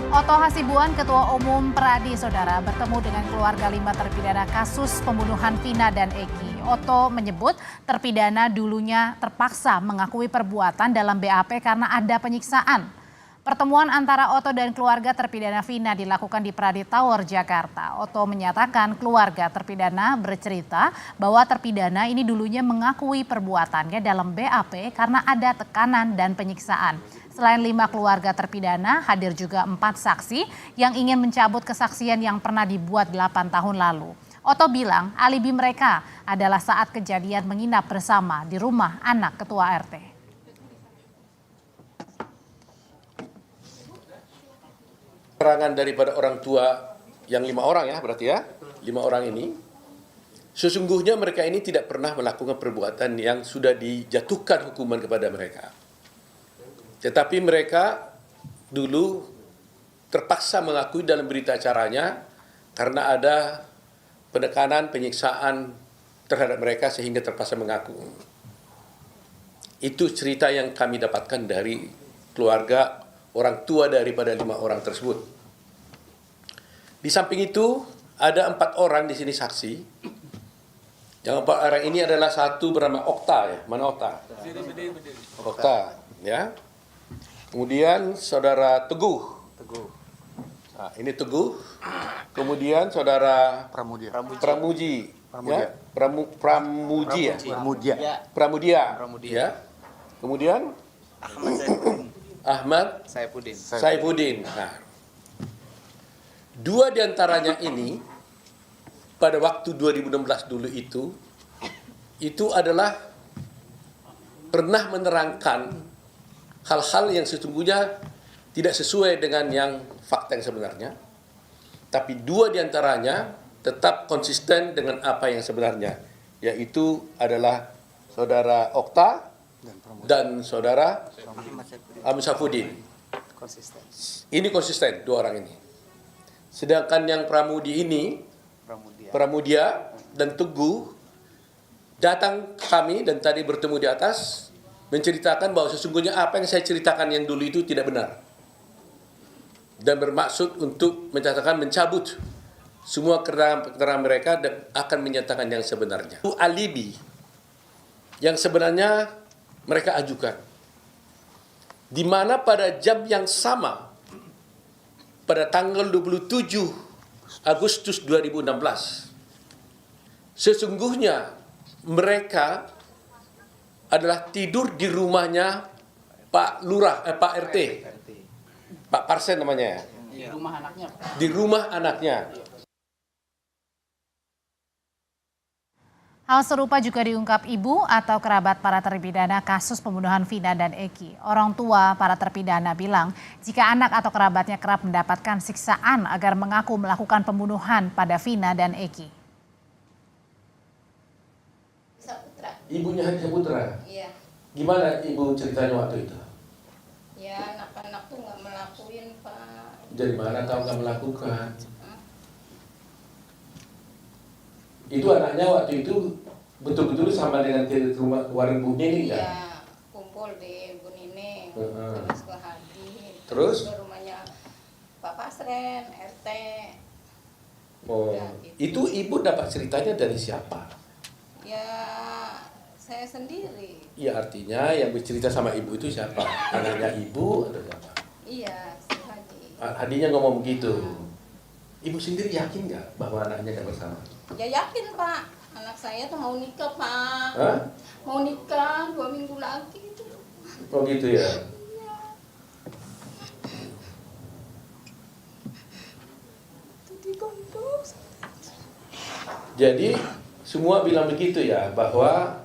Oto Hasibuan, Ketua Umum Pradi, Saudara, bertemu dengan keluarga 5 terpidana kasus pembunuhan Vina dan Eki. Oto menyebut terpidana dulunya terpaksa mengakui perbuatan dalam BAP karena ada penyiksaan. Pertemuan antara Oto dan keluarga terpidana Vina dilakukan di Pradi Tower, Jakarta. Oto menyatakan keluarga terpidana bercerita bahwa terpidana ini dulunya mengakui perbuatannya dalam BAP karena ada tekanan dan penyiksaan. Selain 5 keluarga terpidana, hadir juga 4 saksi yang ingin mencabut kesaksian yang pernah dibuat 8 tahun lalu. Oto bilang alibi mereka adalah saat kejadian menginap bersama di rumah anak ketua RT. Keterangan daripada orang tua yang 5 orang ya, berarti ya, 5 orang ini, sesungguhnya mereka ini tidak pernah melakukan perbuatan yang sudah dijatuhkan hukuman kepada mereka. Tetapi mereka dulu terpaksa mengakui dalam berita acaranya karena ada penekanan, penyiksaan terhadap mereka sehingga terpaksa mengaku. Itu cerita yang kami dapatkan dari keluarga orang tua daripada 5 orang tersebut. Di samping itu ada 4 orang di sini saksi. Yang 4 orang ini adalah satu bernama Okta ya, mana Okta? Okta ya. Kemudian saudara Teguh. Nah, ini Teguh. Kemudian saudara Pramuji. Ya? Pramudia. Ya. Kemudian Ahmad Saifuddin. Nah, 2 diantaranya ini pada waktu 2016 dulu itu adalah pernah menerangkan hal-hal yang sesungguhnya tidak sesuai dengan yang fakta yang sebenarnya. Tapi 2 diantaranya tetap konsisten dengan apa yang sebenarnya. Yaitu adalah saudara Okta dan saudara Ahmad Saifuddin. Ini konsisten 2 orang ini. Sedangkan yang Pramudia dan Teguh datang ke kami dan tadi bertemu di atas menceritakan bahwa sesungguhnya apa yang saya ceritakan yang dulu itu tidak benar. Dan bermaksud untuk mencabut semua keterangan mereka dan akan menyatakan yang sebenarnya. Itu alibi yang sebenarnya mereka ajukan. Di mana pada jam yang sama pada tanggal 27 Agustus 2016 sesungguhnya mereka adalah tidur di rumahnya Pak Lurah, Pak RT, Pak Parsen namanya ya. Di rumah anaknya. Di rumah anaknya. Hal serupa juga diungkap ibu atau kerabat para terpidana kasus pembunuhan Vina dan Eki. Orang tua para terpidana bilang jika anak atau kerabatnya kerap mendapatkan siksaan agar mengaku melakukan pembunuhan pada Vina dan Eki. Ibunya Hadis Putra? Iya. Gimana ibu ceritanya waktu itu? Ya anak-anak tuh nggak melakuin Pak. Dari mana tahu nggak melakukan? Itu anaknya waktu itu betul-betul sama dengan rumah warung Bu Nining ya? Iya, kumpul di Bu Nining, terus ke Hadi, Terus? ke rumahnya Pak Pasren, RT. Oh, Ya, itu ibu dapat ceritanya dari siapa? Ya saya sendiri. Ya artinya yang bercerita sama ibu itu siapa? Anaknya ibu atau siapa? Iya, si Hadi. Hadinya ngomong begitu. Ibu sendiri yakin nggak bahwa anaknya nggak bersama? Ya yakin Pak, anak saya tuh mau nikah Pak. Hah? Mau nikah 2 minggu lagi itu. Oh gitu ya? Iya. Itu digondok. Jadi semua bilang begitu ya, bahwa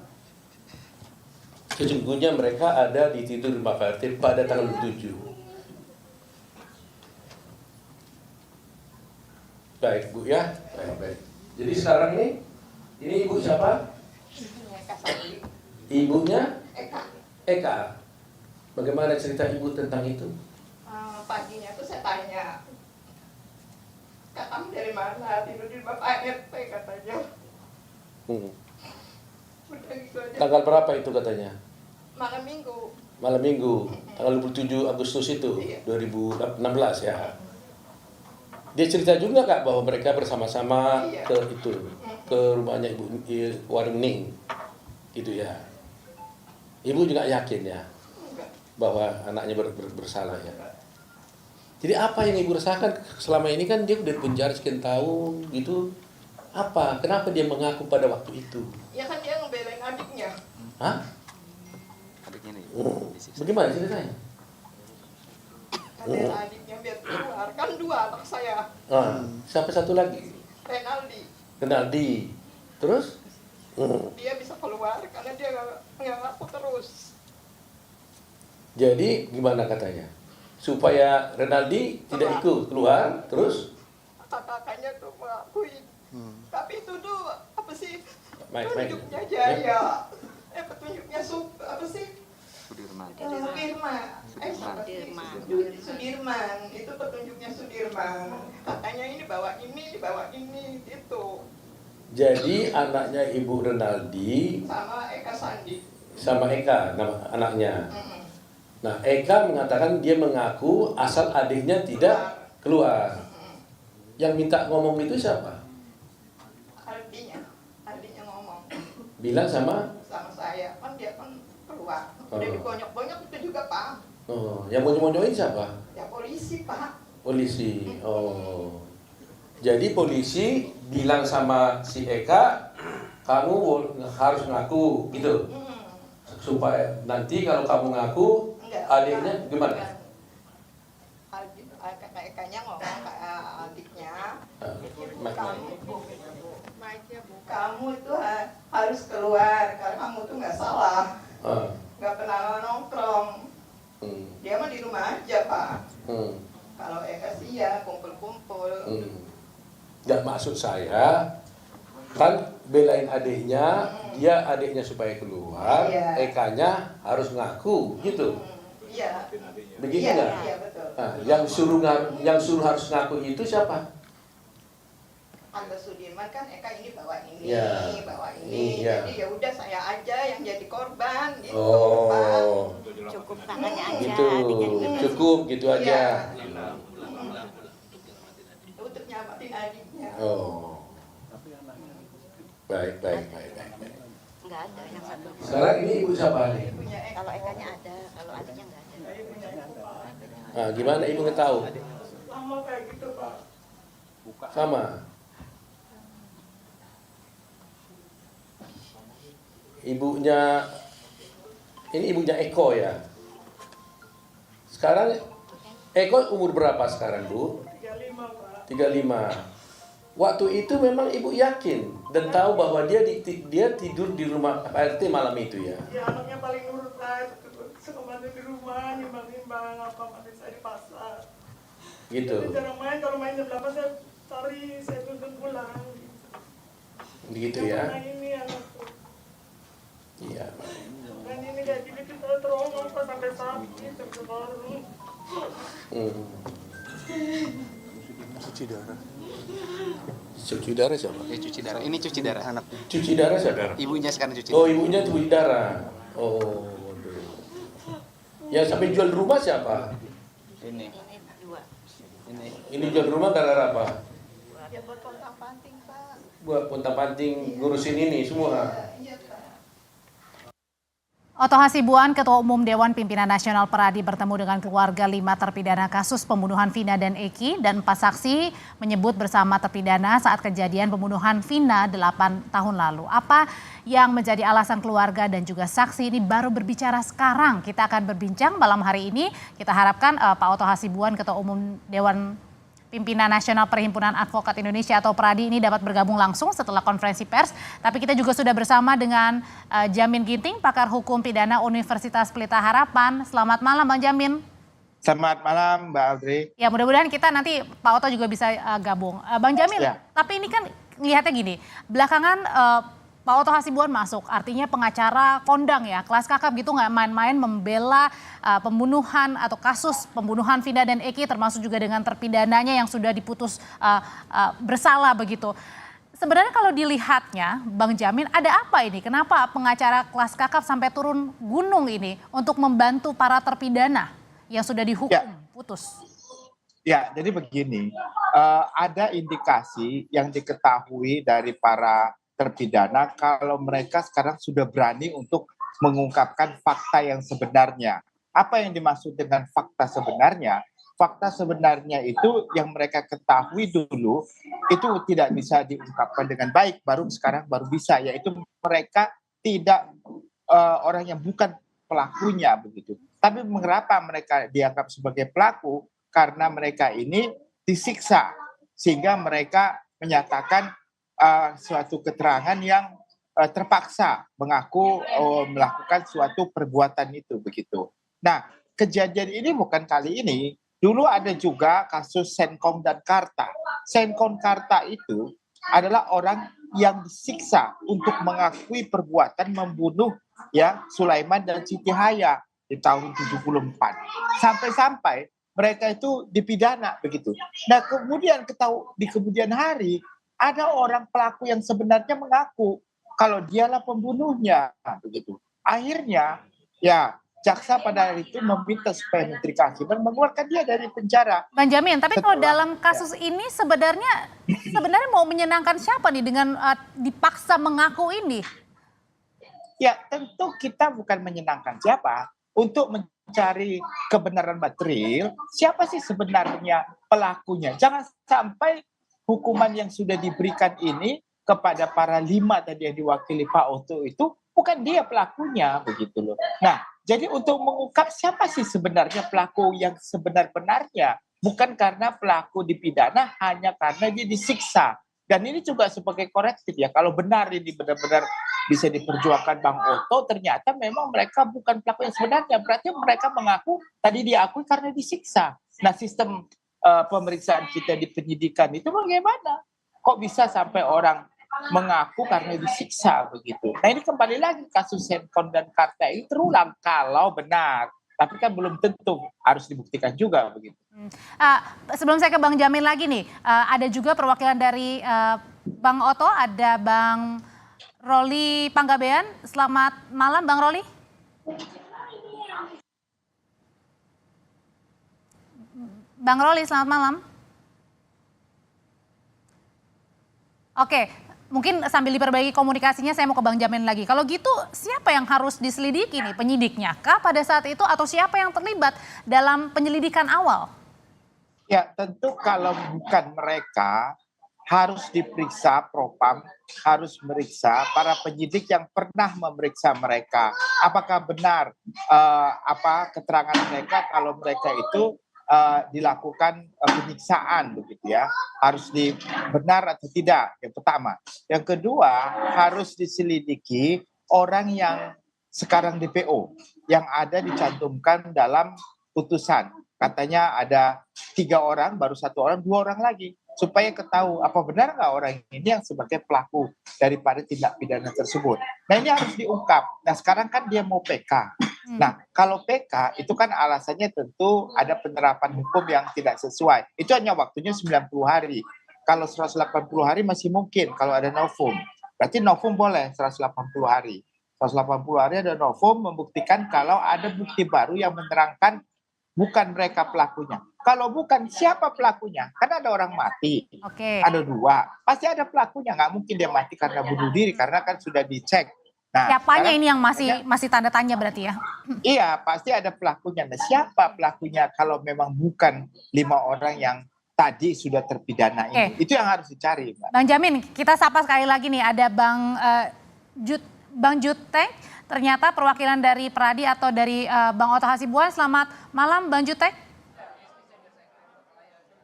sesungguhnya mereka ada di tidur di rumah Pak RT pada tanggal 7. Baik Bu ya, baik. Jadi sekarang ini ibu siapa? Ibunya Eka. Bagaimana cerita ibu tentang itu? Paginya tuh saya tanya, kamu dari mana? Tidur di Bapak RT katanya. Udah gitu aja. Tanggal berapa itu katanya? Malam minggu. Malam minggu, tanggal 27 Agustus itu, Iya. 2016 ya. Dia cerita juga Kak bahwa mereka bersama-sama ke rumahnya Ibu Warung Ning, gitu ya. Ibu juga yakin ya bahwa anaknya bersalah ya. Jadi apa yang Ibu rasakan selama ini, kan dia udah penjara sekian tahun gitu. Apa? Kenapa dia mengaku pada waktu itu? Ya kan dia ngebelain adiknya. Hah? Adiknya nih. Bagaimana ceritanya? Katanya adiknya biar keluar. Kan 2 anak saya. Siapa satu lagi? Renaldi. Terus? Dia bisa keluar karena dia nggak ngaku terus. Jadi gimana katanya? Supaya Renaldi tidak ikut keluar, terus? Kakaknya tuh mengakui. Tapi itu tuh apa sih? Mike. Petunjuknya Jaya. Petunjuknya apa sih? Sudirman. Sudirman. Itu petunjuknya Sudirman. Katanya ini bawa ini gitu. Jadi anaknya Ibu Renaldi Sama Eka Sandi. sama Eka nama anaknya. Nah, Eka mengatakan dia mengaku asal adiknya tidak keluar. Yang minta ngomong itu siapa? Adiknya ngomong Bilang sama? sama saya. Kan dia kan keluar. Udah dibonyok-bonyok itu juga Pak. Yang monyo-monyoin siapa? Ya polisi Pak. Polisi. Jadi polisi bilang sama si Eka, kamu harus ngaku gitu. Supaya nanti kalau kamu ngaku, adiknya gimana? Ekanya ngomong ke adiknya, kamu itu harus keluar karena kamu tuh nggak salah, nggak pernah nongkrong. Dia mah di rumah aja Pak. Kalau Eka sih ya kumpul-kumpul. Nggak, maksud saya kan belain adiknya, dia adiknya supaya keluar, Ekanya harus ngaku gitu. Iya. Begitu nggak? Iya betul. Nah, yang suruh harus ngaku itu siapa? Tante Sudirman kan Eka ini bawa ini, Ya. bawa ini. Ya. Jadi ya udah saya aja yang jadi korban gitu. Oh, Cukup tangannya aja. gitu, cukup gitu aja. Untuk nyamatin adiknya. Oh, baik. Enggak ada yang satu. Sekarang ini ibu siapa nih? Punya Eka. Kalau ekanya ada, kalau adiknya enggak ada. Nah, gimana ibu ngetahu? Sama kayak gitu Pak. Sama. Ibunya, ini ibunya Eko ya. Sekarang Eko umur berapa sekarang, Bu? 35 Pak. 35. Waktu itu memang ibu yakin dan tahu bahwa dia tidur di rumah Pak RT malam itu ya. Ya anaknya paling nurut lah, suka bantu di rumah, nimbang-nimbang apa mandi saya di pasar. Gitu. Tapi jarang main, kalau main jam 8 saya cari, saya tuntun pulang. Begitu Yang ya. mana ini anakku. Iya. Dan ini kayak gini kita trauma pas sampai sakit, terbaru. Cuci darah siapa? Cuci darah. Ini cuci darah anak. Cuci darah siapa? Ibunya sekarang cuci Oh, darah. ibunya cuci darah. Oh, waduh. Yang sampai jual rumah siapa? Ini. Dua. Ini. Ini jual rumah gara-gara apa? Ya buat pontang-panting Pak. Buat pontang-panting ngurusin ini semua. Iya Pak. Oto Hasibuan, Ketua Umum Dewan Pimpinan Nasional Peradi bertemu dengan keluarga 5 terpidana kasus pembunuhan Vina dan Eki dan 4 saksi menyebut bersama terpidana saat kejadian pembunuhan Vina 8 tahun lalu. Apa yang menjadi alasan keluarga dan juga saksi ini baru berbicara sekarang. Kita akan berbincang malam hari ini. Kita harapkan Pak Oto Hasibuan, Ketua Umum Dewan Pimpinan Nasional Perhimpunan Advokat Indonesia atau Peradi ini dapat bergabung langsung setelah konferensi pers. Tapi kita juga sudah bersama dengan Jamin Ginting, pakar hukum pidana Universitas Pelita Harapan. Selamat malam Bang Jamin. Selamat malam Mbak Audrey. Ya mudah-mudahan kita nanti Pak Oto juga bisa gabung. Bang Jamin, Ya. tapi ini kan lihatnya gini, belakangan Pak Oto Hasibuan masuk, artinya pengacara kondang ya, kelas kakap gitu nggak main-main membela pembunuhan atau kasus pembunuhan Vina dan Eki termasuk juga dengan terpidananya yang sudah diputus bersalah begitu. Sebenarnya kalau dilihatnya Bang Jamin ada apa ini? Kenapa pengacara kelas kakap sampai turun gunung ini untuk membantu para terpidana yang sudah dihukum Ya. putus? Ya, jadi begini, ada indikasi yang diketahui dari para terpidana kalau mereka sekarang sudah berani untuk mengungkapkan fakta yang sebenarnya. Apa yang dimaksud dengan fakta sebenarnya? Fakta sebenarnya itu yang mereka ketahui dulu itu tidak bisa diungkapkan dengan baik, sekarang baru bisa, yaitu mereka tidak orang yang bukan pelakunya begitu. Tapi mengapa mereka dianggap sebagai pelaku? Karena mereka ini disiksa sehingga mereka menyatakan suatu keterangan yang terpaksa mengaku melakukan suatu perbuatan itu begitu. Nah, kejadian ini bukan kali ini. Dulu ada juga kasus Senkong dan Karta. Senkong Karta itu adalah orang yang disiksa untuk mengakui perbuatan membunuh ya Sulaiman dan Siti Haya di tahun 74. Sampai-sampai mereka itu dipidana begitu. Nah, kemudian di kemudian hari ada orang pelaku yang sebenarnya mengaku kalau dialah pembunuhnya begitu. Akhirnya ya jaksa pada hari itu meminta supaya Menteri Kehakiman mengeluarkan dia dari penjara. Bang Jamin, tapi kalau dalam kasus ini sebenarnya mau menyenangkan siapa nih dengan dipaksa mengaku ini? Ya, tentu kita bukan menyenangkan siapa. Untuk mencari kebenaran material, siapa sih sebenarnya pelakunya? Jangan sampai hukuman yang sudah diberikan ini kepada para 5 tadi yang diwakili Pak Oto itu bukan dia pelakunya begitu loh. Nah, jadi untuk mengungkap siapa sih sebenarnya pelaku yang sebenar-benarnya, bukan karena pelaku dipidana hanya karena dia disiksa. Dan ini juga sebagai korektif ya, kalau benar ini benar-benar bisa diperjuangkan Bang Oto, ternyata memang mereka bukan pelaku yang sebenarnya, berarti mereka mengaku tadi diakui karena disiksa. Nah, sistem pemeriksaan kita di penyidikan itu bagaimana? Kok bisa sampai orang mengaku karena disiksa begitu? Nah, ini kembali lagi kasus Senkong dan Karta ini terulang kalau benar. Tapi kan belum tentu, harus dibuktikan juga begitu. Sebelum saya ke Bang Jamin lagi nih, ada juga perwakilan dari Bang Oto, ada Bang Roli Panggabean. Selamat malam Bang Roli. Bang Roli, selamat malam. Oke, mungkin sambil diperbaiki komunikasinya saya mau ke Bang Jamin lagi. Kalau gitu siapa yang harus diselidiki nih, penyidiknya kah pada saat itu atau siapa yang terlibat dalam penyelidikan awal? Ya, tentu kalau bukan mereka harus diperiksa Propam, harus meriksa para penyidik yang pernah memeriksa mereka. Apakah benar keterangan mereka kalau mereka itu dilakukan penyiksaan begitu ya, harus benar atau tidak, yang pertama. Yang kedua, harus diselidiki orang yang sekarang DPO yang ada dicantumkan dalam putusan. Katanya ada 3 orang, baru 1 orang, 2 orang lagi, supaya ketahui apa benar nggak orang ini yang sebagai pelaku daripada tindak pidana tersebut. Nah, ini harus diungkap. Nah, sekarang kan dia mau PK. Nah, kalau PK itu kan alasannya tentu ada penerapan hukum yang tidak sesuai. Itu hanya waktunya 90 hari. Kalau 180 hari masih mungkin kalau ada novum. Berarti novum boleh 180 hari. 180 hari ada novum membuktikan kalau ada bukti baru yang menerangkan bukan mereka pelakunya. Kalau bukan, siapa pelakunya? Kan ada orang mati. Oke. Ada 2. Pasti ada pelakunya. Nggak mungkin dia mati karena bunuh diri, karena kan sudah dicek. Nah, siapanya ini yang masih tanda tanya berarti ya? Iya, pasti ada pelakunya. Nah, siapa pelakunya kalau memang bukan 5 orang yang tadi sudah terpidana ini? Itu yang harus dicari, Mbak. Bang Jamin, kita sapa sekali lagi nih, ada Bang Jutek, ternyata perwakilan dari Pradi atau dari Bang Oto Hasibuan. Selamat malam Bang Jutek.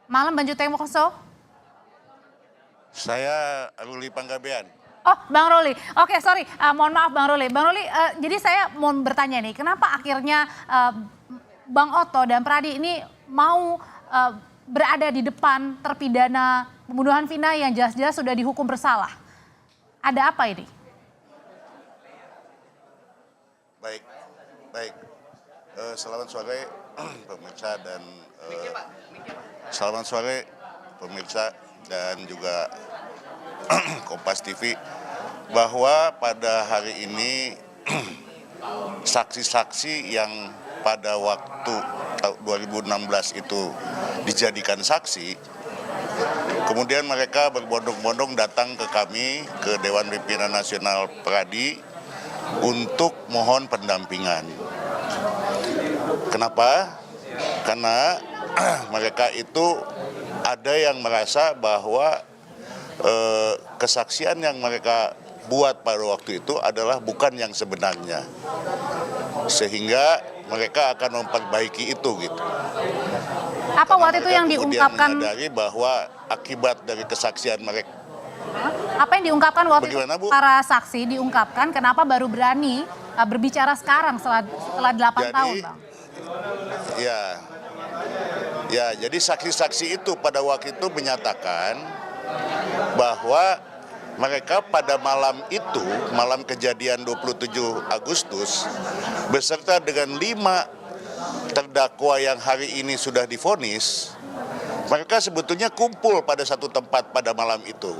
Malam Bang Jutek Mokoso. Saya Ruli Panggabean. Oh, Bang Roli. Oke, sorry. Mohon maaf Bang Roli. Bang Roli, jadi saya mau bertanya nih, kenapa akhirnya Bang Oto dan Pradi ini mau berada di depan terpidana pembunuhan Vina yang jelas-jelas sudah dihukum bersalah? Ada apa ini? Baik. Selamat sore pemirsa dan selamat sore pemirsa dan juga Kompas TV, bahwa pada hari ini saksi-saksi yang pada waktu 2016 itu dijadikan saksi, kemudian mereka berbondong-bondong datang ke kami, ke Dewan Pimpinan Nasional Pradi, untuk mohon pendampingan. Kenapa? Karena mereka itu ada yang merasa bahwa kesaksian yang mereka buat pada waktu itu adalah bukan yang sebenarnya. Sehingga mereka akan memperbaiki itu gitu. Apa waktu itu yang diungkapkan? Kemudian menyadari bahwa akibat dari kesaksian mereka. Apa yang diungkapkan waktu Bagaimana, itu Bu? para saksi diungkapkan, kenapa baru berani berbicara sekarang setelah 8 tahun, Bang? Ya, jadi saksi-saksi itu pada waktu itu menyatakan bahwa mereka pada malam itu, malam kejadian 27 Agustus, beserta dengan 5 terdakwa yang hari ini sudah divonis, mereka sebetulnya kumpul pada satu tempat pada malam itu.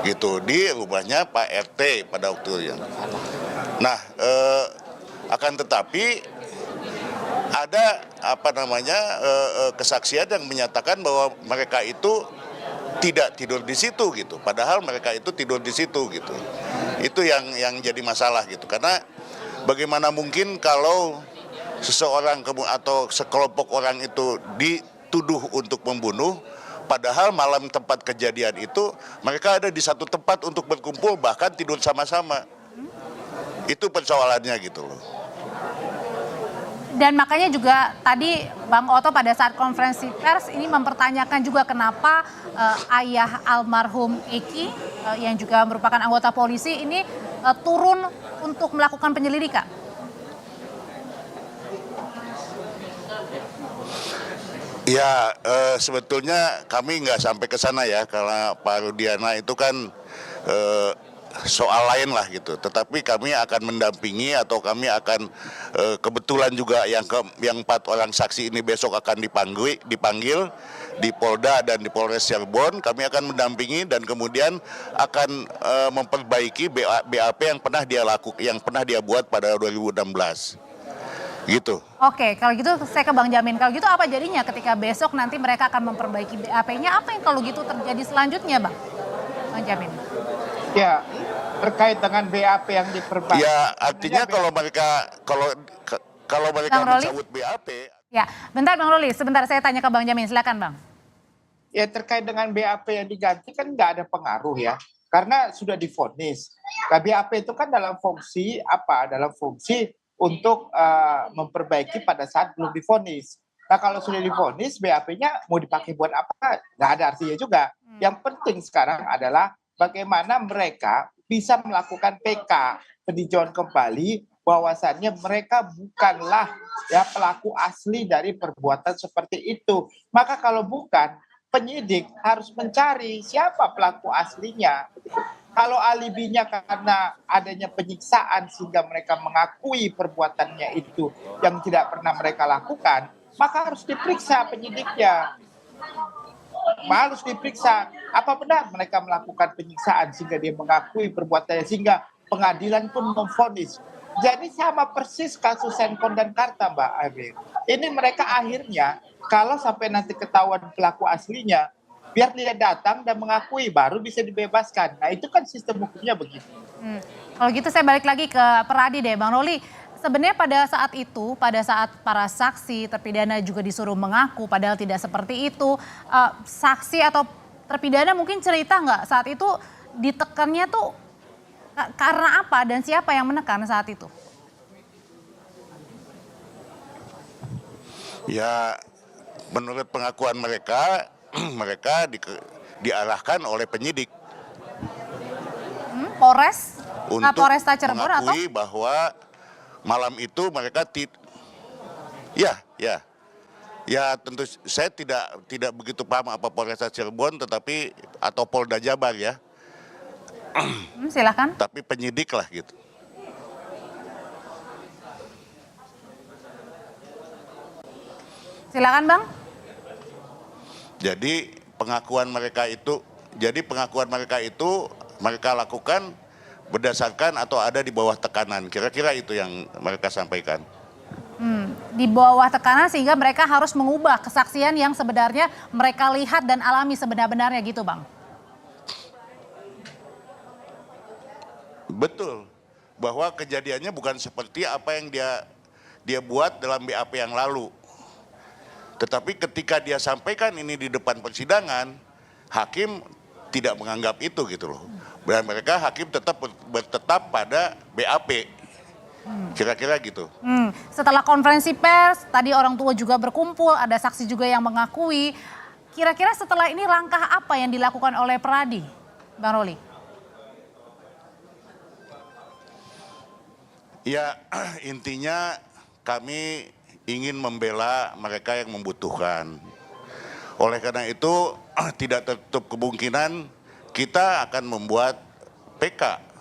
Gitu, di rumahnya Pak RT pada waktu itu. Nah, akan tetapi ada kesaksian yang menyatakan bahwa mereka itu tidak tidur di situ gitu. Padahal mereka itu tidur di situ gitu. Itu yang jadi masalah gitu. Karena bagaimana mungkin kalau seseorang atau sekelompok orang itu dituduh untuk membunuh, padahal malam tempat kejadian itu mereka ada di satu tempat untuk berkumpul, bahkan tidur sama-sama. Itu persoalannya gitu loh. Dan makanya juga tadi Bang Otto pada saat konferensi pers ini mempertanyakan juga kenapa ayah almarhum Eki yang juga merupakan anggota polisi ini turun untuk melakukan penyelidikan. Ya, sebetulnya kami nggak sampai ke sana ya, karena Pak Rudiana itu kan soal lain lah gitu. Tetapi kami akan mendampingi atau kami akan kebetulan juga yang 4 orang saksi ini besok akan dipanggil di Polda dan di Polres Cirebon. Kami akan mendampingi dan kemudian akan memperbaiki BAP yang pernah dia buat pada 2016. Gitu. Oke, kalau gitu saya ke Bang Jamin. Kalau gitu apa jadinya ketika besok nanti mereka akan memperbaiki BAP-nya? Apa yang kalau gitu terjadi selanjutnya, Bang Jamin? Ya, terkait dengan BAP yang diperbaiki. Ya, artinya kalau mereka mencabut BAP. Ya, bentar Bang Roli, sebentar saya tanya ke Bang Jamin. Silakan, Bang. Ya, terkait dengan BAP yang diganti kan nggak ada pengaruh ya. Karena sudah divonis. Nah, BAP itu kan dalam fungsi apa? Dalam fungsi untuk memperbaiki pada saat belum divonis. Nah, kalau sudah divonis, BAP-nya mau dipakai buat apa? Nggak ada artinya juga. Yang penting sekarang adalah bagaimana mereka bisa melakukan PK, peninjauan kembali, bahwasannya mereka bukanlah ya pelaku asli dari perbuatan seperti itu. Maka kalau bukan, penyidik harus mencari siapa pelaku aslinya. Kalau alibinya karena adanya penyiksaan sehingga mereka mengakui perbuatannya itu yang tidak pernah mereka lakukan, maka harus diperiksa penyidiknya. Harus diperiksa apa benar mereka melakukan penyiksaan sehingga dia mengakui perbuatannya, sehingga pengadilan pun memvonis. Jadi sama persis kasus Senkon dan Karta, Mbak Amir. Ini mereka akhirnya kalau sampai nanti ketahuan pelaku aslinya, biar dia datang dan mengakui baru bisa dibebaskan. Nah, itu kan sistem hukumnya begitu. Kalau gitu saya balik lagi ke Peradi deh, Bang Roli. Sebenarnya pada saat itu, pada saat para saksi terpidana juga disuruh mengaku, padahal tidak seperti itu. Saksi atau terpidana mungkin cerita nggak saat itu ditekannya tuh karena apa dan siapa yang menekan saat itu? Ya, menurut pengakuan mereka, mereka diarahkan oleh penyidik. Polres? Untuk Polresta Cirebon mengakui atau? bahwa malam itu mereka ya tentu saya tidak begitu paham apa Polresta Cirebon atau Polda Jabar ya. Silakan. Tapi penyidik lah gitu. Silakan, Bang. Jadi pengakuan mereka itu mereka lakukan berdasarkan atau ada di bawah tekanan. Kira-kira itu yang mereka sampaikan. di bawah tekanan sehingga mereka harus mengubah kesaksian yang sebenarnya mereka lihat dan alami sebenar-benarnya gitu Bang. Betul, bahwa kejadiannya bukan seperti apa yang dia buat dalam BAP yang lalu. Tetapi ketika dia sampaikan ini di depan persidangan, hakim tidak menganggap itu gitu loh. Dan mereka hakim tetap bertetap pada BAP. Kira-kira gitu. Setelah konferensi pers, tadi orang tua juga berkumpul, ada saksi juga yang mengakui. Kira-kira setelah ini langkah apa yang dilakukan oleh Pradi, Bang Roli? Ya, intinya kami ingin membela mereka yang membutuhkan. Oleh karena itu, tidak tertutup kemungkinan kita akan membuat PK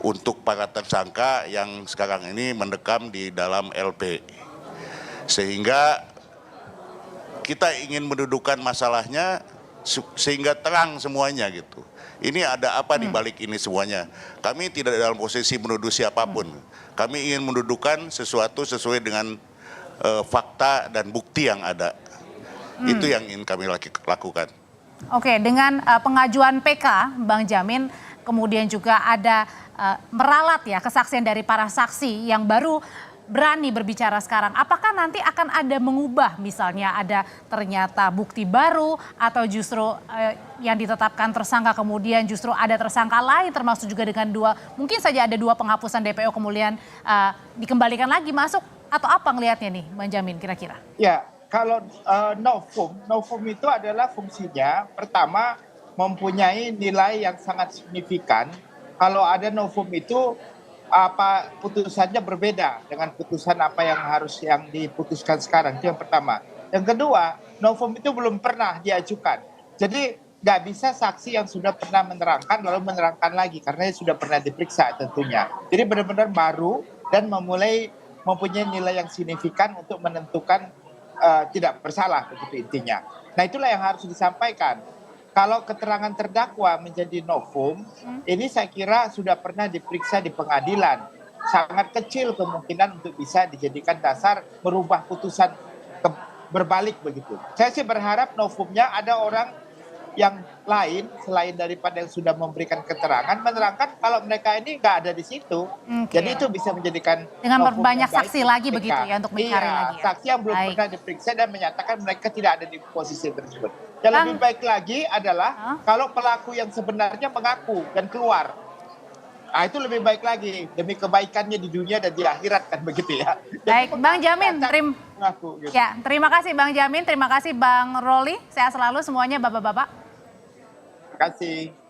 untuk para tersangka yang sekarang ini mendekam di dalam LP. Sehingga kita ingin mendudukan masalahnya sehingga terang semuanya gitu. Ini ada apa di balik ini semuanya. Kami tidak dalam posisi menuduh siapapun. Kami ingin mendudukan sesuatu sesuai dengan fakta dan bukti yang ada. Itu yang ingin kami lakukan. Oke, dengan pengajuan PK, Bang Jamin, kemudian juga ada meralat ya kesaksian dari para saksi yang baru berani berbicara sekarang. Apakah nanti akan ada mengubah, misalnya ada ternyata bukti baru atau justru yang ditetapkan tersangka kemudian justru ada tersangka lain termasuk juga dengan mungkin saja ada 2 penghapusan DPO kemudian dikembalikan lagi masuk atau apa ngelihatnya nih Bang Jamin kira-kira? Ya, kalau novum itu adalah fungsinya pertama mempunyai nilai yang sangat signifikan. Kalau ada novum itu putusannya berbeda dengan putusan apa yang diputuskan sekarang, itu yang pertama. Yang kedua, novum itu belum pernah diajukan. Jadi nggak bisa saksi yang sudah pernah menerangkan lalu menerangkan lagi karena sudah pernah diperiksa tentunya. Jadi benar-benar baru dan mempunyai nilai yang signifikan untuk menentukan tidak bersalah begitu intinya. Nah itulah yang harus disampaikan. Kalau keterangan terdakwa menjadi novum, ini saya kira sudah pernah diperiksa di pengadilan. Sangat kecil kemungkinan untuk bisa dijadikan dasar merubah putusan berbalik begitu. Saya sih berharap novumnya ada orang yang lain selain daripada yang sudah memberikan keterangan menerangkan kalau mereka ini nggak ada di situ. Jadi itu bisa menjadikan dengan berbanyak saksi lagi begitu ya untuk mencari lagi. Saksi yang belum pernah diperiksa dan menyatakan mereka tidak ada di posisi tersebut. Yang lebih baik lagi adalah kalau pelaku yang sebenarnya mengaku dan keluar. Nah itu lebih baik lagi demi kebaikannya di dunia dan di akhirat kan begitu ya. Baik, Bang Jamin, terima kasih Bang Jamin, terima kasih Bang Roli, sehat selalu semuanya bapak-bapak. Terima kasih.